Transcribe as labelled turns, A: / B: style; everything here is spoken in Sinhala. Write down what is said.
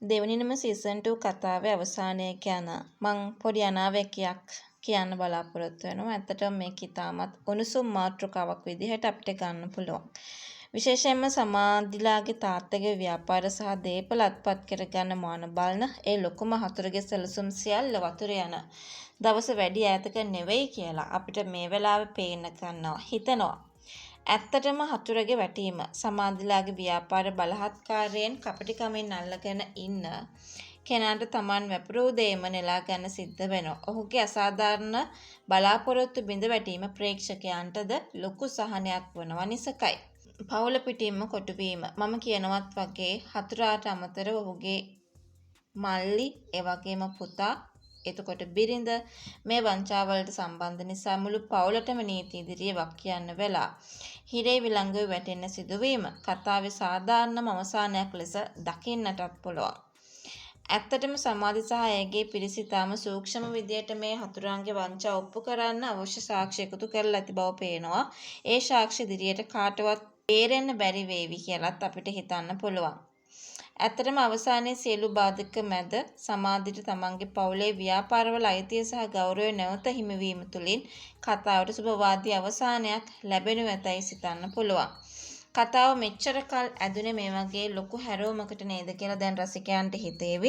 A: දෙවනිනම සීසන් 2 කතාවේ අවසානය ගැන මං පොඩි අනාවැකියක් කියන්න බලාපොරොත්තු වෙනවා. ඇත්තටම මේක ඉතාමත් උණුසුම් මාතෘකාවක් විදිහට අපිට ගන්න පුළුවන්. විශේෂයෙන්ම සමාධිලාගේ තාත්තගේ ව්‍යාපාර සහ දේපල අත්පත් කරගන්න මාන බලන ඒ ලොකුම හතුරගේ සැලසුම් සියල්ල වතුර යන දවස වැඩි ඈතක නෙවෙයි කියලා අපිට මේ වෙලාවේ පේන්න ගන්නවා හිතෙනවා. ඇත්තටම හතුරගේ වැටීම සමාධිලාගේ ව්‍යාපාර බලහත්කාරයෙන් කපටිකමින් අල්ලගෙන ඉන්න කෙනාට Taman වැපරූ දේම නෙලා ගන්න සිද්ධ වෙනවා. ඔහුගේ අසාධාරණ බලාපොරොත්තු බිඳ වැටීම ප්‍රේක්ෂකයන්ටද ලොකු සහනයක් වනවා නිසකයි. පවුල පිටින්ම කොටුවීම මම කියනවත් වගේ හතුරාට අමතරව ඔහුගේ මල්ලි එවැගේම පුතා එතකොට බිරිඳ මේ වංචාවලට සම්බන්ධ නිසා මුළු පවුලටම නීති ඉදිරියේ වක් කියන්න වෙලා හිරේ විලංගුවේ වැටෙන්න සිදුවීම කතාවේ සාධාරණම අවසානයක් ලෙස දකින්නටත් පුළුවන්. ඇත්තටම සමාධි සහ ඇයගේ පිරිස ඉතාම සූක්ෂම විදියට මේ හතුරන්ගේ වංචා ඔප්පු කරන්න අවශ්‍ය සාක්ෂි එකතු කරලා ඇති බව පේනවා. ඒ සාක්ෂි ඉදිරියට කාටවත් බේරෙන්න බැරි වේවි කියලාත් අපිට හිතන්න පුළුවන්. ඇත්තටම අවසානයේ සියලු බාධක මැද සමාධිට තමන්ගේ පවුලේ ව්‍යාපාරවල අයිතිය සහ ගෞරවය නැවත හිමිවීම තුළින් කතාවට සුබවාදී අවසානයක් ලැබෙනු ඇතැයි සිතන්න පුළුවන්. කතාව මෙච්චර කල් ඇදුනේ මේ වගේ ලොකු හැරවුමකට නේද කියලා දැන් රසිකයන්ට හිතේවි.